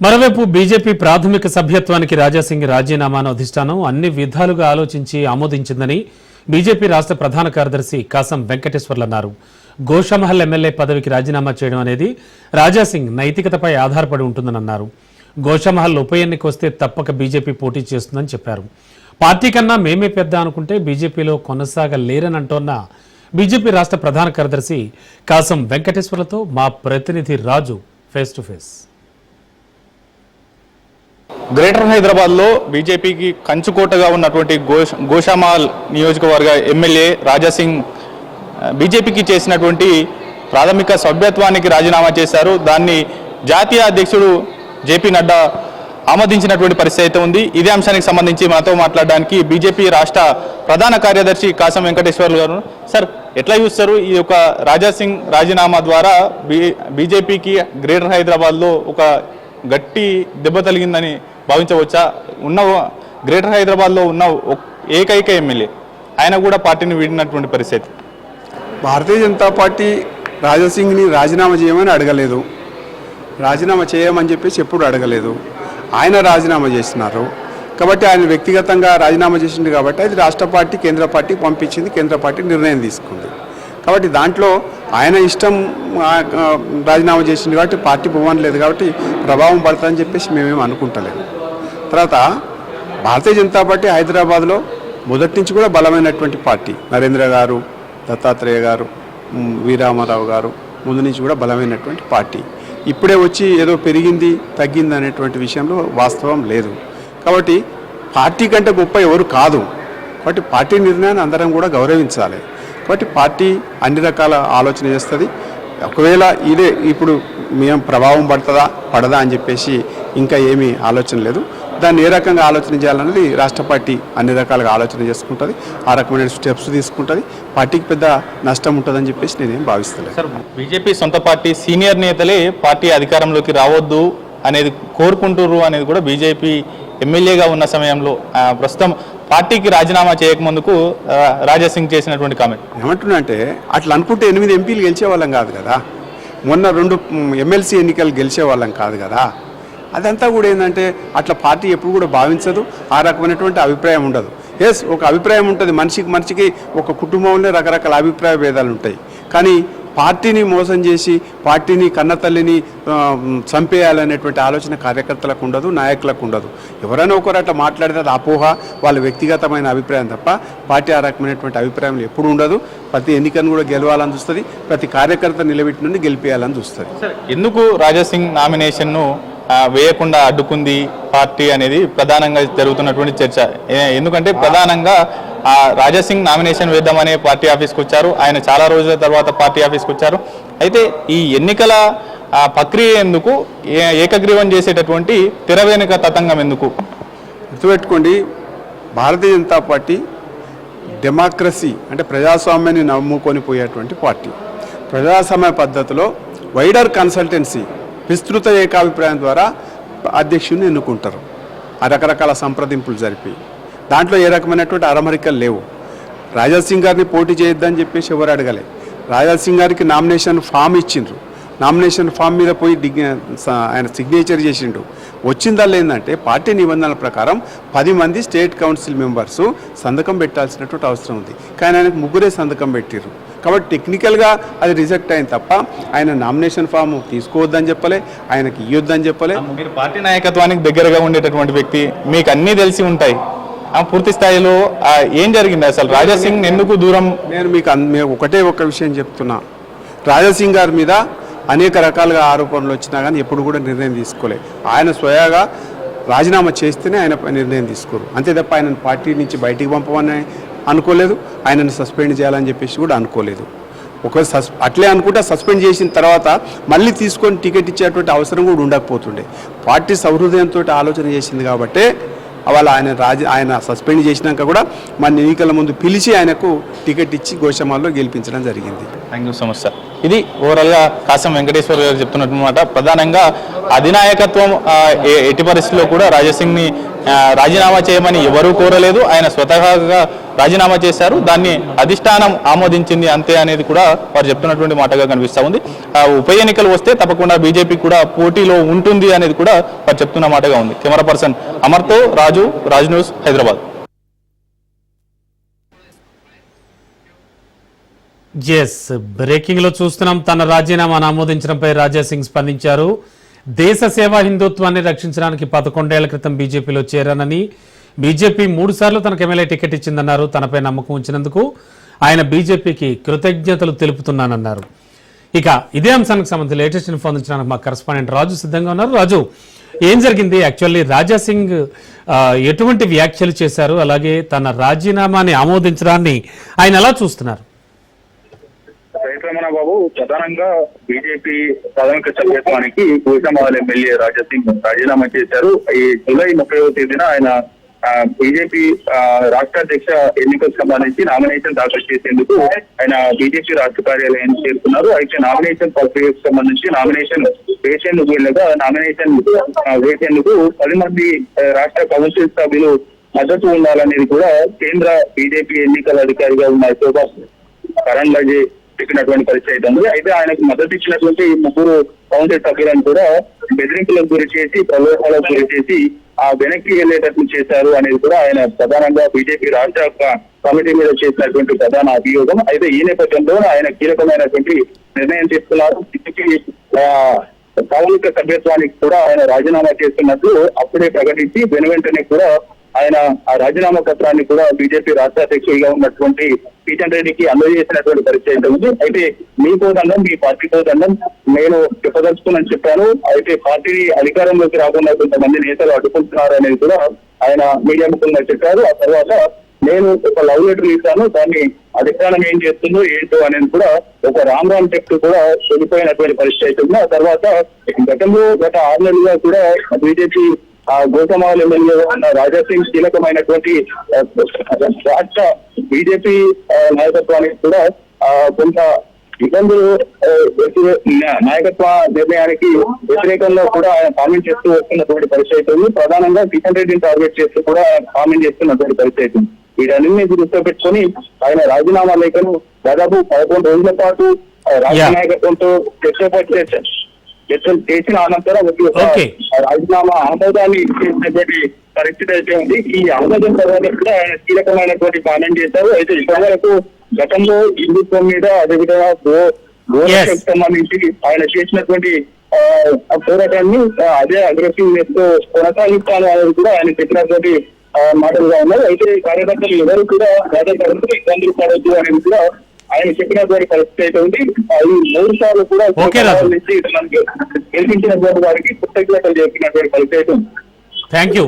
మరోవైపు బీజేపీ ప్రాథమిక సభ్యత్వానికి రాజాసింగ్ రాజీనామాను అధిష్టానం అన్ని విధాలుగా ఆలోచించి ఆమోదించిందని బీజేపీ రాష్ట్ర ప్రధాన కార్యదర్శి కాసం వెంకటేశ్వర్లు అన్నారు. గోషామహల్ ఎమ్మెల్యే పదవికి రాజీనామా చేయడం అనేది రాజాసింగ్ నైతికతపై ఆధారపడి ఉంటుందని అన్నారు. గోషామహల్ ఉప ఎన్నిక వస్తే తప్పక బీజేపీ పోటీ చేస్తుందని చెప్పారు. పార్టీ కన్నా మేమే పెద్ద అనుకుంటే బీజేపీలో కొనసాగలేరని అంటోన్న బీజేపీ రాష్ట్ర ప్రధాన కార్యదర్శి కాసం వెంకటేశ్వర్లతో మా ప్రతినిధి రాజు ఫేస్ టు ఫేస్. గ్రేటర్ హైదరాబాద్లో బీజేపీకి కంచుకోటగా ఉన్నటువంటి గోషామహల్ నియోజకవర్గ ఎమ్మెల్యే రాజాసింగ్ బీజేపీకి చేసినటువంటి ప్రాథమిక సభ్యత్వానికి రాజీనామా చేశారు. దాన్ని జాతీయ అధ్యక్షుడు జేపీ నడ్డా ఆమోదించినటువంటి పరిస్థితి అయితే ఉంది. ఇదే అంశానికి సంబంధించి మనతో మాట్లాడడానికి బీజేపీ రాష్ట్ర ప్రధాన కార్యదర్శి కాసం వెంకటేశ్వర్లు గారు. సార్, ఎట్లా చూస్తారు ఈ యొక్క రాజాసింగ్ రాజీనామా ద్వారా బీజేపీకి గ్రేటర్ హైదరాబాద్లో ఒక గట్టి దెబ్బ తగిలిందని భావించవచ్చా? ఉన్న గ్రేటర్ హైదరాబాద్లో ఉన్న ఏకైక ఎమ్మెల్యే ఆయన కూడా పార్టీని వీడినటువంటి పరిస్థితి. భారతీయ జనతా పార్టీ రాజాసింగ్ని రాజీనామా చేయమని అడగలేదు, రాజీనామా చేయమని చెప్పేసి ఎప్పుడు అడగలేదు. ఆయన రాజీనామా చేసినారు కాబట్టి ఆయన వ్యక్తిగతంగా రాజీనామా చేసింది కాబట్టి అది రాష్ట్ర పార్టీ కేంద్ర పార్టీకి పంపించింది, కేంద్ర పార్టీ నిర్ణయం తీసుకుంది. కాబట్టి దాంట్లో ఆయన ఇష్టం రాజీనామా చేసింది కాబట్టి పార్టీ భవన్ లేదు కాబట్టి ప్రభావం పడుతుందని చెప్పేసి మేమేం అనుకుంటలేము. తర్వాత భారతీయ జనతా పార్టీ హైదరాబాద్లో మొదటి నుంచి కూడా బలమైనటువంటి పార్టీ. నరేంద్ర గారు, దత్తాత్రేయ గారు, వీరామారావు గారు ముందు నుంచి కూడా బలమైనటువంటి పార్టీ. ఇప్పుడే వచ్చి ఏదో పెరిగింది తగ్గింది అనేటువంటి విషయంలో వాస్తవం లేదు. కాబట్టి పార్టీ కంటే గొప్ప ఎవరు కాదు. కాబట్టి పార్టీ నిర్ణయాన్ని అందరం కూడా గౌరవించాలి. కాబట్టి పార్టీ అన్ని రకాల ఆలోచన చేస్తుంది. ఒకవేళ ఇదే ఇప్పుడు మేము ప్రభావం పడుతుందా పడదా అని చెప్పేసి ఇంకా ఏమీ ఆలోచన లేదు. దాన్ని ఏ రకంగా ఆలోచన చేయాలనేది రాష్ట్ర పార్టీ అన్ని రకాలుగా ఆలోచన చేసుకుంటుంది, ఆ రకమైన స్టెప్స్ తీసుకుంటుంది. పార్టీకి పెద్ద నష్టం ఉంటుందని చెప్పేసి నేనేం భావిస్తలేదు. సార్, బీజేపీ సొంత పార్టీ సీనియర్ నేతలే పార్టీ అధికారంలోకి రావద్దు అనేది కోరుకుంటున్నారు అనేది కూడా బీజేపీ ఎమ్మెల్యేగా ఉన్న సమయంలో ప్రస్తుతం పార్టీకి రాజీనామా చేయకముందుకు రాజాసింగ్ చేసినటువంటి కామెంట్ ఏమంటున్నా అంటే అట్లా అనుకుంటే 8 ఎంపీలు గెలిచేవాళ్ళం కాదు కదా, మొన్న 2 ఎమ్మెల్సీ ఎన్నికలు గెలిచేవాళ్ళం కాదు కదా. అదంతా కూడా ఏంటంటే అట్లా పార్టీ ఎప్పుడు కూడా భావించదు, ఆ రకమైనటువంటి అభిప్రాయం ఉండదు. ఎస్, ఒక అభిప్రాయం ఉంటుంది, మనిషికి ఒక కుటుంబంలో రకరకాల అభిప్రాయ భేదాలు ఉంటాయి. కానీ పార్టీని మోసం చేసి పార్టీని కన్నతల్లిని చంపేయాలనేటువంటి ఆలోచన కార్యకర్తలకు ఉండదు, నాయకులకు ఉండదు. ఎవరైనా ఒకరు అట్లా మాట్లాడితే అది అపోహ, వాళ్ళ వ్యక్తిగతమైన అభిప్రాయం తప్ప పార్టీ ఆ రకమైనటువంటి అభిప్రాయం ఎప్పుడు ఉండదు. ప్రతి ఎన్నికను కూడా గెలవాలని చూస్తుంది, ప్రతి కార్యకర్త నిలబెట్టి నుండి గెలిపేయాలని చూస్తుంది. ఎందుకు రాజాసింగ్ నామినేషన్ను వేయకుండా అడ్డుకుంది పార్టీ అనేది ప్రధానంగా జరుగుతున్నటువంటి చర్చ. ఎందుకంటే ప్రధానంగా రాజాసింగ్ నామినేషన్ వేద్దామనే పార్టీ ఆఫీస్కి వచ్చారు. ఆయన చాలా రోజుల తర్వాత పార్టీ ఆఫీస్కి వచ్చారు. అయితే ఈ ఎన్నికల ప్రక్రియ ఎందుకు ఏకగ్రీవం చేసేటటువంటి తెర వెనుక తతంగం ఎందుకు? గుర్తుపెట్టుకోండి, భారతీయ జనతా పార్టీ డెమోక్రసీ అంటే ప్రజాస్వామ్యాన్ని నమ్ముకొని పోయేటువంటి పార్టీ. ప్రజాస్వామ్య పద్ధతిలో వైడర్ కన్సల్టెన్సీ విస్తృత ఏకాభిప్రాయం ద్వారా అధ్యక్షుడిని ఎన్నుకుంటారు. ఆ రకరకాల సంప్రదింపులు జరిపి దాంట్లో ఏ రకమైనటువంటి అరమరికలు లేవు. రాజాసింగ్ గారిని పోటీ చేయొద్దని చెప్పేసి ఎవరు అడగలే. రాజాసింగ్ గారికి నామినేషన్ ఫామ్ ఇచ్చిండ్రు, నామినేషన్ ఫామ్ మీద పోయి ఆయన సిగ్నేచర్ చేసిండు. వచ్చిందల్లా ఏంటంటే పార్టీ నిబంధనల ప్రకారం 10 మంది స్టేట్ కౌన్సిల్ మెంబర్సు సంతకం పెట్టాల్సినటువంటి అవసరం ఉంది. కానీ ఆయనకు 3 సంతకం పెట్టిర్రు. కాబట్టి టెక్నికల్గా అది రిజెక్ట్ అయింది తప్ప ఆయన నామినేషన్ ఫామ్ తీసుకోవద్దని చెప్పలే, ఆయనకి ఇవ్వద్దని చెప్పలే. మీరు పార్టీ నాయకత్వానికి దగ్గరగా ఉండేటటువంటి వ్యక్తి, మీకు అన్నీ తెలిసి ఉంటాయి. పూర్తి స్థాయిలో ఏం జరిగింది అసలు? రాజాసింగ్ ఎందుకు దూరం? నేను మీకు ఒకటే ఒక విషయం చెప్తున్నా. రాజాసింగ్ గారి మీద అనేక రకాలుగా ఆరోపణలు వచ్చినా కానీ ఎప్పుడు కూడా నిర్ణయం తీసుకోలే. ఆయన స్వయంగా రాజీనామా చేస్తేనే ఆయన నిర్ణయం తీసుకోరు, అంతే తప్ప ఆయనను పార్టీ నుంచి బయటికి పంపమని అనుకోలేదు, ఆయనను సస్పెండ్ చేయాలని చెప్పేసి కూడా అనుకోలేదు. ఒకవేళ అట్లే అనుకుంటే సస్పెండ్ చేసిన తర్వాత మళ్ళీ తీసుకొని టికెట్ ఇచ్చేటువంటి అవసరం కూడా ఉండకపోతుండే. పార్టీ సౌహృదయంతో ఆలోచన చేసింది కాబట్టే వాళ్ళ ఆయన సస్పెండ్ చేసినాక కూడా మన ఎన్నికల ముందు పిలిచి ఆయనకు టికెట్ ఇచ్చి గోషామహల్లో గెలిపించడం జరిగింది. Thank you so much sir. ఇది ఓవరాల్గా కాసం వెంకటేశ్వర్ గారు చెప్తున్నమాట. ప్రధానంగా అధినాయకత్వం ఎట్టి పరిస్థితుల్లో కూడా రాజాసింగ్ని రాజీనామా చేయమని ఎవరూ కోరలేదు. ఆయన స్వతహాగా రాజీనామా చేశారు. దాన్ని అధిష్టానం ఆమోదించింది అంతే అనేది కూడా వారు చెప్తున్నటువంటి మాటగా కనిపిస్తూ ఉంది. ఉప ఎన్నికలు వస్తే తప్పకుండా బీజేపీ కూడా పోటీలో ఉంటుంది అనేది కూడా వారు చెప్తున్న మాటగా ఉంది. కెమెరా పర్సన్ అమర్తో రాజు, రాజ్ న్యూస్, హైదరాబాద్. బ్రేకింగ్ లో చూస్తున్నాం. తన రాజీనామాను ఆమోదించడంపై రాజాసింగ్ స్పందించారు. దేశ సేవా హిందుత్వాన్ని రక్షించడానికి 11 ఏళ్ల క్రితం బీజేపీలో చేరానని, బీజేపీ 3 సార్లు తనకు ఎమ్మెల్యే టికెట్ ఇచ్చిందన్నారు. తనపై నమ్మకం ఉంచినందుకు ఆయన బీజేపీకి కృతజ్ఞతలు తెలుపుతున్నానన్నారు. ఇక ఇదే అంశానికి సంబంధించి లేటెస్ట్ ఇన్ఫో అందించడానికి మా కరెస్పాండెంట్ రాజు సిద్ధంగా ఉన్నారు. రాజు, ఏం జరిగింది? యాక్చువల్లీ రాజాసింగ్ ఎటువంటి వ్యాఖ్యలు చేశారు? అలాగే తన రాజీనామాని ఆమోదించడాన్ని ఆయన ఎలా చూస్తున్నారు? రమణ బాబు, ప్రధానంగా బీజేపీ ప్రాథమిక సభ్యత్వానికి గోషామహల్ ఎమ్మెల్యే రాజాసింగ్ రాజీనామా చేశారు. ఈ జూలై 30వ తేదీన ఆయన బీజేపీ రాష్ట్ర అధ్యక్ష ఎన్నికలకు సంబంధించి నామినేషన్ దాఖలు చేసేందుకు ఆయన బీజేపీ రాష్ట్ర కార్యాలయాన్ని చేరుకున్నారు. అయితే నామినేషన్ ప్రక్రియకు సంబంధించి నామినేషన్ వేసేందుకు వెళ్ళగా నామినేషన్ వేసేందుకు 10 మంది రాష్ట్ర కౌన్సిల్ సభ్యులు మద్దతు ఉండాలనేది కూడా కేంద్ర బీజేపీ ఎన్నికల అధికారిగా ఉన్న శోభా కరంద్లాజే చెప్పినటువంటి పరిస్థితి ఉంది. అయితే ఆయనకు మద్దతు ఇచ్చినటువంటి 3 కౌన్సిల్ సభ్యులను కూడా బెదిరింపులకు గురి చేసి, ప్రలోభాలకు గురి చేసి వెనక్కి వెళ్లేటట్లు చేశారు అనేది కూడా ఆయన ప్రధానంగా బీజేపీ రాష్ట్ర కమిటీ మీద చేసినటువంటి ప్రధాన అభియోగం. అయితే ఈ నేపథ్యంలో ఆయన కీలకమైనటువంటి నిర్ణయం తీసుకున్నారు. ప్రాథమిక సభ్యత్వానికి కూడా ఆయన రాజీనామా చేస్తున్నట్లు అప్పుడే ప్రకటించి వెనువెంటనే కూడా ఆయన ఆ రాజీనామా పత్రాన్ని కూడా బీజేపీ రాష్ట్ర అధ్యక్షుడిగా ఉన్నటువంటి కిషన్ రెడ్డికి అందజేసినటువంటి పరిచయం ఉంది. అయితే మీ కోదండం, మీ పార్టీ కోదండం నేను చెప్పదలుచుకుని చెప్పాను. అయితే పార్టీ అధికారంలోకి రాకుండా కొంతమంది నేతలు అడ్డుకుంటున్నారు అనేది కూడా ఆయన మీడియా ముఖంగా చెప్పారు. ఆ తర్వాత నేను ఒక లవ్ లెటర్ ఇస్తాను, దాన్ని అధిష్టానం ఏం చేస్తుందో ఏంటో అనేది కూడా ఒక రామ్ టెక్స్ట్ కూడా వెళ్ళిపోయినటువంటి పరిస్థితి ఉంది. ఆ తర్వాత గత 6 నెలలుగా కూడా బీజేపీ గోషామహల్ ఎమ్మెల్యే ఉన్న రాజాసింగ్ కీలకమైనటువంటి రాష్ట్ర బీజేపీ నాయకత్వానికి కూడా కొంత ఇబ్బందులు నాయకత్వ నిర్ణయానికి వ్యతిరేకంగా కూడా ఆయన కామెంట్ చేస్తూ వస్తున్నటువంటి పరిస్థితి ఉంది. ప్రధానంగా కిషన్ రెడ్డిని టార్గెట్ చేస్తూ కూడా కామెంట్ చేస్తున్నటువంటి పరిస్థితి ఉంది. వీటన్నింటినీ దృష్టిలో పెట్టుకుని ఆయన రాజీనామా లేఖను దాదాపు 11 రోజుల పాటు రాష్ట్ర నాయకత్వంతో చర్చలు చేసిన అనంతరం రాజీనామా ఆమోదాన్ని చేసినటువంటి పరిస్థితి అయితే ఉంది. ఈ ఆమోదం తర్వాత కూడా ఆయన కీలకమైనటువంటి కామెంట్ చేశారు. అయితే ఇప్పటి వరకు గతంలో హిందుత్వం మీద, అదేవిధంగా గోరకు సంబంధించి ఆయన చేసినటువంటి పోరాటాన్ని అదే అగ్రెసివ్నెస్ తో కొనసాగిస్తాను అనేది కూడా ఆయన చెప్పినటువంటి మాటలుగా ఉన్నాయి. అయితే కార్యకర్తలు ఎవరు కూడా కార్యకర్తలు ఇబ్బందులు పడవద్దు అనేది కూడా ఆయన చెప్పినటువంటి పరిస్థితి అయితే ఉంది. ఈ 3 సార్లు కూడా నుంచి మనకి గెలిపించినటువంటి వారికి కృతజ్ఞతలు చెప్పినటువంటి పరిస్థితి ఉంది. Thank you.